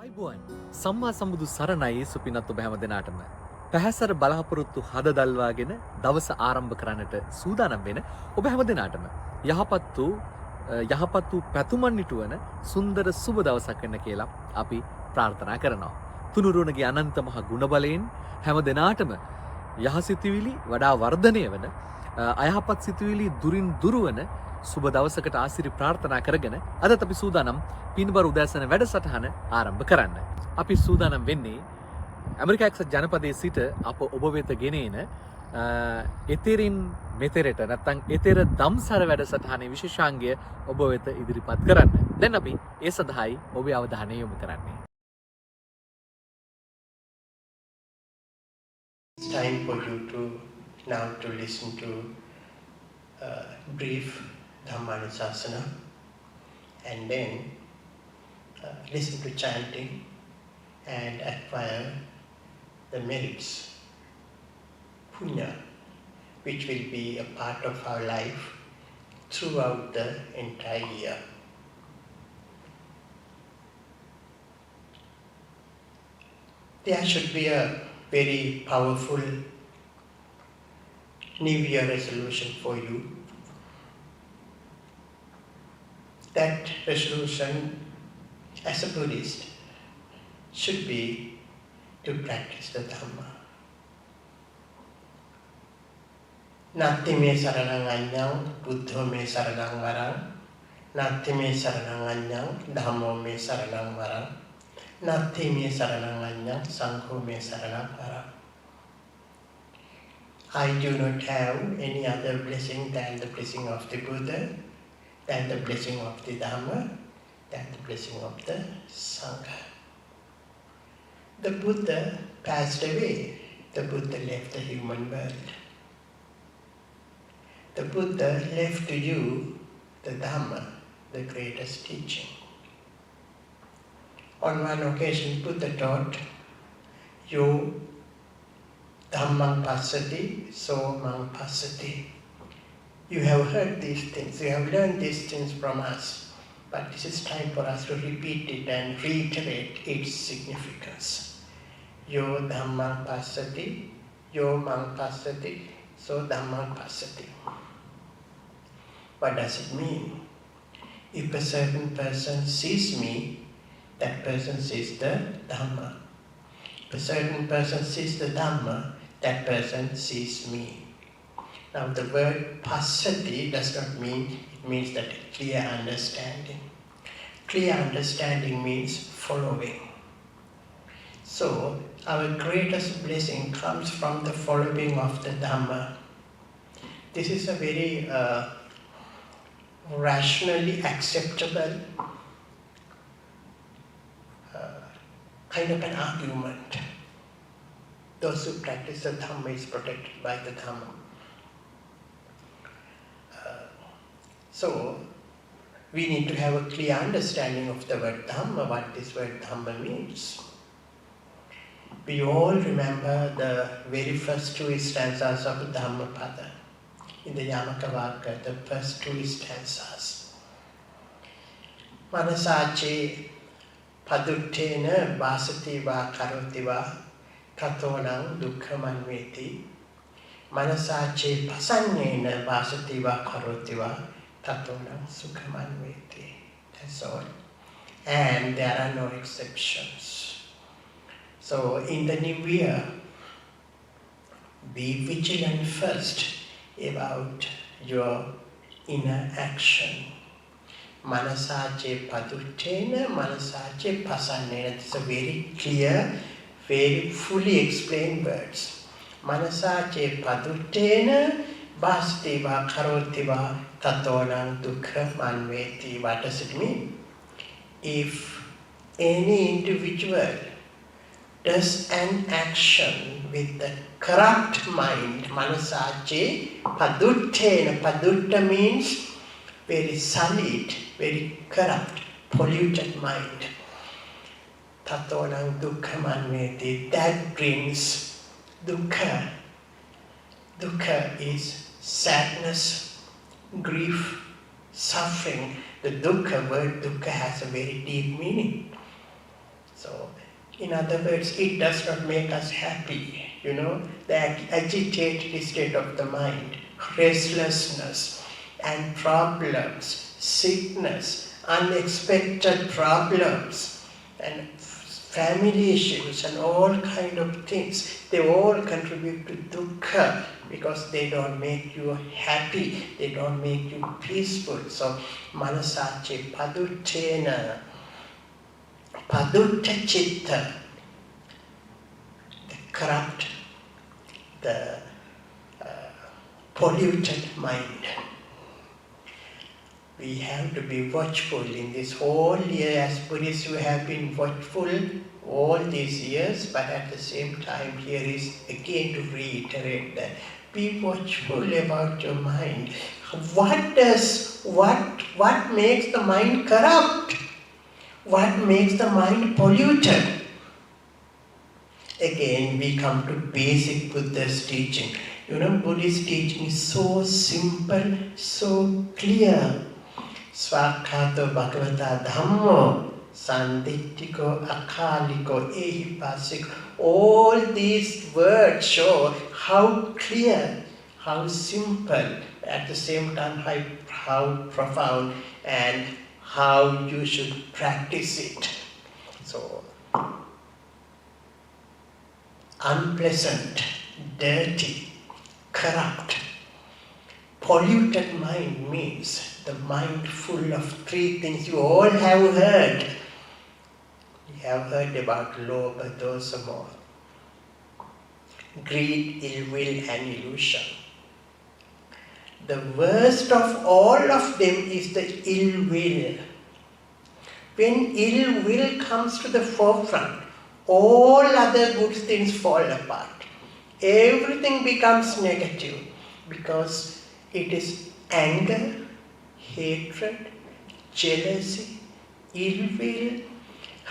අයිබුවන් සම්මා සම්බුදු සරණයි සුපිනත් ඔබ හැම දෙනාටම පැහැසර බලාපොරොත්තු හද දල්වාගෙන දවස ආරම්භ කරන්නට සූදානම් වෙන ඔබ හැම දෙනාටම යහපත් වූ පැතුමන් නිටුවන සුන්දර සුබ දවසක් වෙන්න කියලා අපි ප්‍රාර්ථනා කරනවා. තුනුරුවනගේ අනන්ත මහ ගුණ බලයෙන් හැම දෙනාටම යහසිතුවිලි වඩා වර්ධනය වන අයහපත් සිතුවිලි දුරින් දුරවන සුබ දවසකට ආසිරි ප්‍රාර්ථනා කරගෙන අදත් අපි සූදානම් පින්බර උදෑසන වැඩසටහන ආරම්භ කරන්න. අපි සූදානම් වෙන්නේ ඇමරිකා එක්සත් ජනපදයේ සිට අප ඔබ වෙත ගෙනෙන එතෙරින් මෙතෙරට නැත්නම් එතෙර දම්සර වැඩසටහනේ විශේෂාංගය ඔබ වෙත ඉදිරිපත් කරන්න. දැන් අපි ඒ සඳහායි ඔබේ අවධානය යොමු කරන්නේ. It's time for you to now to listen to brief Dhammanusasana and then listen to chanting and acquire the merits, punya, which will be a part of our life throughout the entire year. There should be a very powerful New Year resolution for you. That resolution, as a Buddhist, should be to practice the Dhamma. Natti me saranang anyang, Buddho me saranang varang. Natti me saranang anyang, Dhammo me saranang varang. Natti me saranang anyang, Sangho me saranang varang. I do not have any other blessing than the blessing of the Buddha, than the blessing of the Dhamma, than the blessing of the Sangha. The Buddha passed away. The Buddha left the human world. The Buddha left to you the Dhamma, the greatest teaching. On one occasion, Buddha taught, "Yo Dhammang passati, so mang passati." You have heard these things, you have learned these things from us, but this is time for us to repeat it and reiterate its significance. Yo Dhammang passati, yo mang passati, so Dhammang passati. What does it mean? If a certain person sees me, that person sees the Dhamma. If a certain person sees the Dhamma, that person sees me. Now the word passati does not mean, it means that clear understanding. Clear understanding means following. So our greatest blessing comes from the following of the Dhamma. This is a very rationally acceptable kind of an argument. Those who practice the Dhamma is protected by the Dhamma. So we need to have a clear understanding of the word Dhamma, what this word Dhamma means. We all remember the very first two stanzas of Dhammapada in the Yamaka Vaka, the first two stanzas. Manasache paduttena vasati va karoti va katonang dukkhamanveti. Manasache pasannena vasati va karoti va katonang sukhamanveti. That's all. And there are no exceptions. So in the new year, be vigilant first about your inner action. Manasache paduttena, manasache pasannena. These are very clear, very fully explained words. Manasache paduttena, vasati va karoti va tatonang dukkha manveti. What does it mean? If any individual does an action with the corrupt mind, manasache paduttena. Padutta means very sullied, very corrupt, polluted mind. Tatonang dukkha manveti. That brings dukkha. Dukkha is sadness, grief, suffering. The dukkha, word dukkha has a very deep meaning. So, in other words, it does not make us happy. The agitated state of the mind, restlessness, and problems, sickness, unexpected problems, and family issues, and all kind of things. They all contribute to dukkha because they don't make you happy, they don't make you peaceful. So, manasache paduttena, padutta chitta, the corrupt, the polluted mind. We have to be watchful in this whole year. As Buddhists, we have been watchful all these years, but at the same time, here is again to reiterate that be watchful about your mind. What makes the mind corrupt? What makes the mind polluted? Again, we come to basic Buddha's teaching. Buddhist teaching is so simple, so clear. Svakhato bhagavata dhammo, sanditthiko, akaliko, ehipasiko. All these words show how clear, how simple, at the same time how profound, and how you should practice it. So, unpleasant, dirty, corrupt, polluted mind means the mind full of three things you all have heard. You have heard about lobha, dosa, moha, greed, ill will, and illusion. The worst of all of them is the ill will. When ill will comes to the forefront, all other good things fall apart. Everything becomes negative because it is anger, hatred, jealousy, ill will,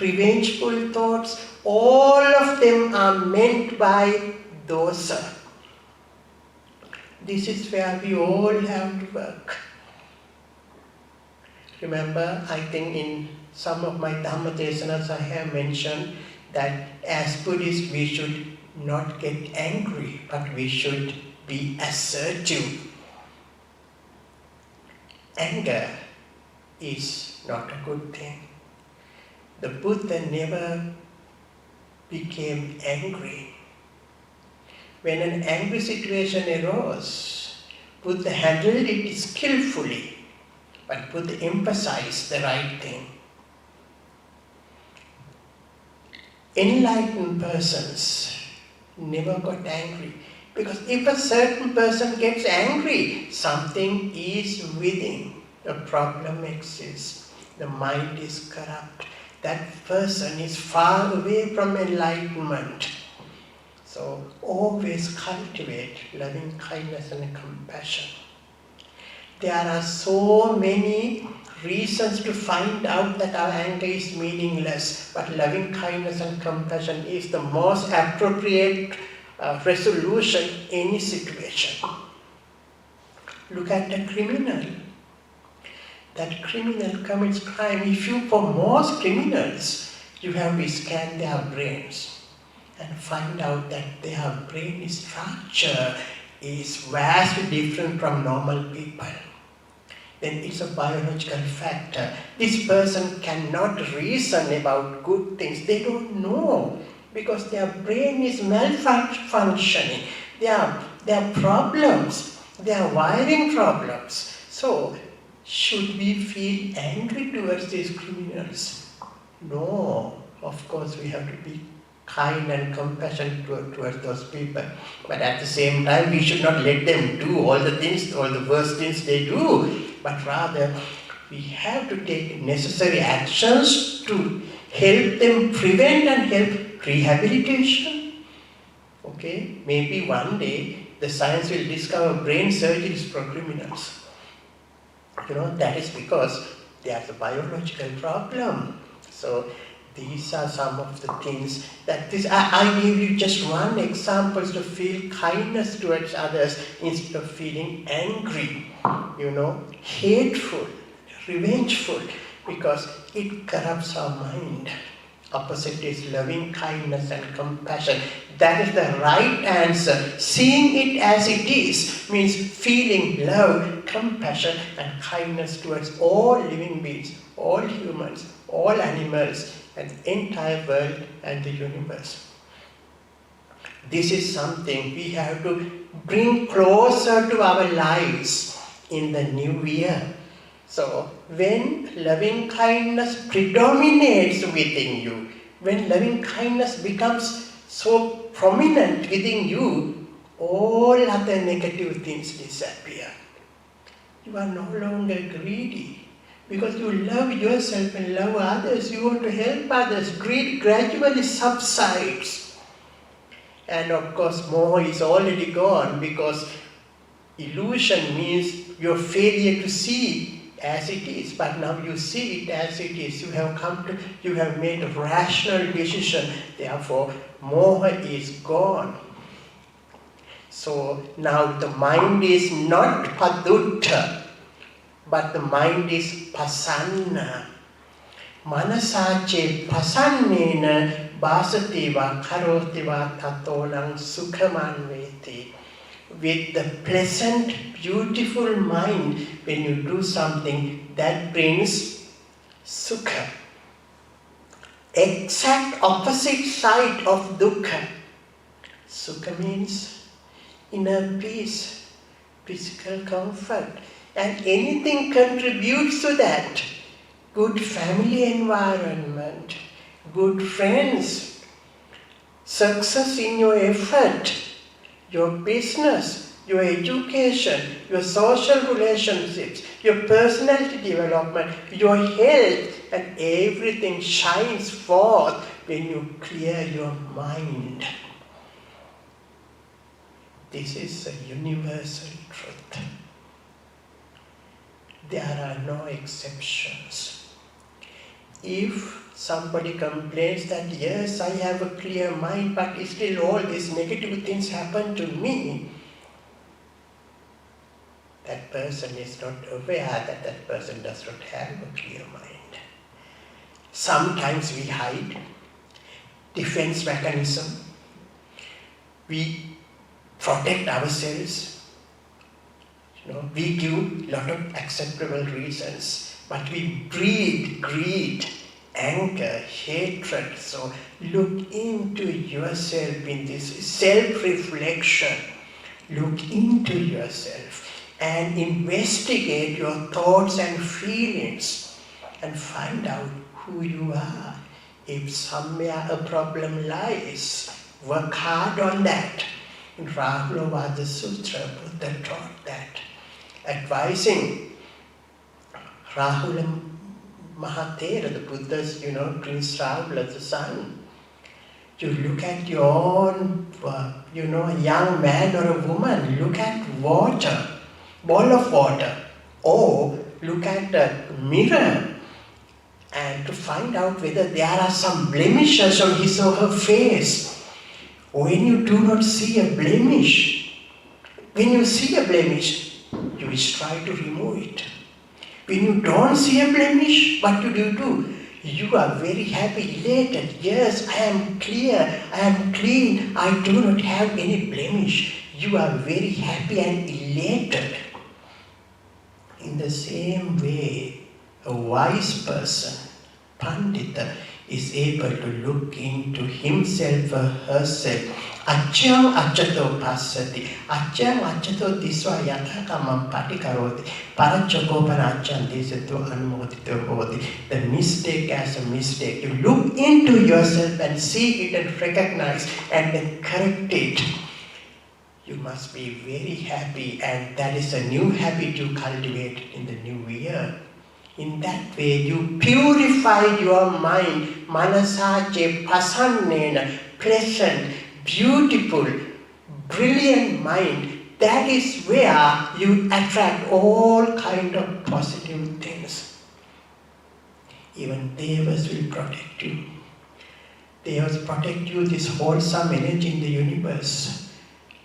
revengeful thoughts. All of them are meant by dosa. This is where we all have to work. Remember, I think in some of my Dhamma Desanas I have mentioned that as Buddhists we should not get angry, but we should be assertive. Anger is not a good thing. The Buddha never became angry. When an angry situation arose, Buddha handled it skillfully, but Buddha emphasized the right thing. Enlightened persons never got angry, because if a certain person gets angry, something is within. A problem exists. The mind is corrupt. That person is far away from enlightenment. So always cultivate loving kindness and compassion. There are so many reasons to find out that our anger is meaningless, but loving kindness and compassion is the most appropriate resolution in any situation. Look at the criminal. That criminal commits crime. For most criminals, you have to scan their brains and find out that their brain structure is vastly different from normal people. Then it's a biological factor. This person cannot reason about good things. They don't know because their brain is malfunctioning. There are problems. There are wiring problems. So, should we feel angry towards these criminals? No. Of course, we have to be kind and compassionate towards those people. But at the same time, we should not let them do all the worst things they do. But rather, we have to take necessary actions to help them prevent and help rehabilitation. Okay? Maybe one day, the science will discover brain surgeries for criminals. That is because there's a biological problem. So, these are some of the things that I gave you just one example to feel kindness towards others instead of feeling angry, hateful, revengeful, because it corrupts our mind. Opposite is loving kindness and compassion. That is the right answer. Seeing it as it is means feeling love, compassion and kindness towards all living beings, all humans, all animals, and the entire world and the universe. This is something we have to bring closer to our lives in the new year. So, when loving kindness predominates within you, when loving kindness becomes so prominent within you, all other negative things disappear. You are no longer greedy because you love yourself and love others. You want to help others. Greed gradually subsides. And of course, moha is already gone because illusion means your failure to see as it is, but now you see it as it is. You have made a rational decision. Therefore, moha is gone. So now the mind is not padutta, but the mind is pasanna. Manasache pasannena basativa karotiva tatonang sukhamanveti. With the pleasant, beautiful mind, when you do something, that brings sukha. Exact opposite side of dukkha. Sukha means inner peace, physical comfort, and anything contributes to that. Good family environment, good friends, success in your effort, your business, your education, your social relationships, your personality development, your health, and everything shines forth when you clear your mind. This is a universal truth. There are no exceptions. If somebody complains that, yes, I have a clear mind, but still all these negative things happen to me, that person is not aware that that person does not have a clear mind. Sometimes we hide, defense mechanism, we protect ourselves, we give a lot of acceptable reasons. But we breed greed, anger, hatred. So look into yourself in this self-reflection. Look into yourself and investigate your thoughts and feelings and find out who you are. If somewhere a problem lies, work hard on that. In Rahula Sutra, Buddha taught that, advising Rahula Mahatera, the Buddha's, Prince Rahula, the son. You look at your own, a young man or a woman, look at water, ball of water, or look at a mirror and to find out whether there are some blemishes on his or her face. When you do not see a blemish, when you see a blemish, you will try to remove it. When you don't see a blemish, what do you do? You are very happy, elated. Yes, I am clear, I am clean, I do not have any blemish. You are very happy and elated. In the same way, a wise person, Pandita, is able to look into himself or herself. Achyam acchato passati. Achyam acchato disva yathakamam patikaroti. Parachakopana achyam desato anumodito hoti. The mistake as a mistake. You look into yourself and see it and recognize and then correct it. You must be very happy, and that is a new habit you cultivate in the new year. In that way, you purify your mind. Manasache pasannena, pleasant, beautiful, brilliant mind. That is where you attract all kind of positive things. Even devas will protect you. Devas protect you, this wholesome energy in the universe.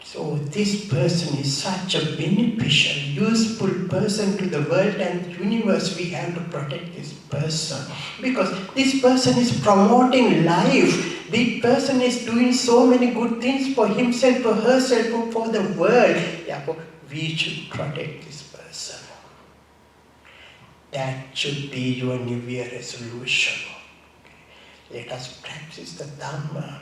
So this person is such a beneficial, useful person to the world and universe. We have to protect this person because this person is promoting life. This person is doing so many good things for himself, for herself, for the world. Therefore, we should protect this person. That should be your New Year resolution. Let us practice the Dhamma.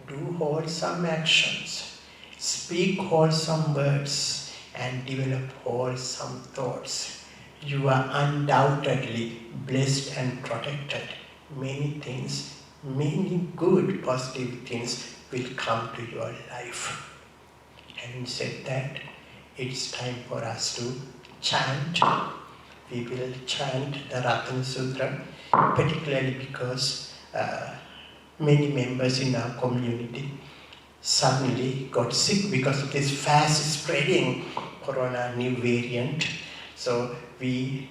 Do wholesome actions. Speak wholesome words and develop wholesome thoughts. You are undoubtedly blessed and protected. Many things, many good positive things will come to your life. Having said that, it's time for us to chant. We will chant the Ratana Sutra, particularly because many members in our community suddenly got sick because of this fast spreading corona new variant. So I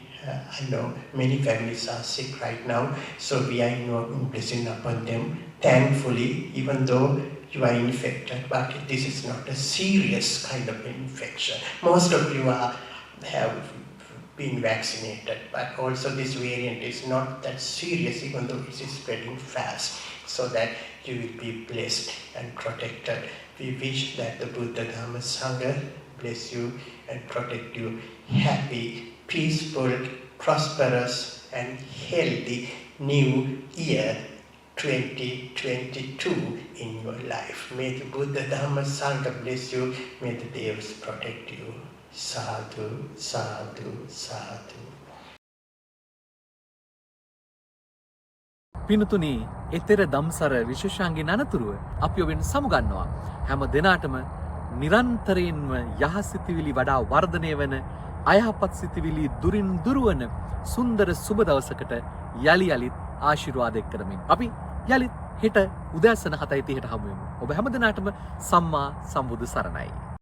know many families are sick right now, so we are blessing upon them. Thankfully, even though you are infected, but this is not a serious kind of infection. Most of you have been vaccinated, but also this variant is not that serious, even though it is spreading fast, so that you will be blessed and protected. We wish that the Buddha Dhamma Sangha bless you and protect you. Happy, peaceful, prosperous and healthy New Year 2022 in your life. May the Buddha Dhamma Sangha bless you. May the Devas protect you. Sadhu, sadhu, sadhu. පිනුතුනි එතෙර දම්සර විශේෂාංගික අනතුරුව අපි ඔබෙන් සමුගන්නවා හැම දිනාටම නිරන්තරයෙන්ම යහසිතවිලි වඩා වර්ධනය වන අයහපත් සිතවිලි දුරින් දුරවන සුන්දර සුබ දවසකට යලි යලිත් ආශිර්වාද එක්කරමින් අපි යලිත් හෙට උදෑසන 7:30ට හමු වෙමු. ඔබ හැම දිනාටම සම්මා සම්බුදු සරණයි.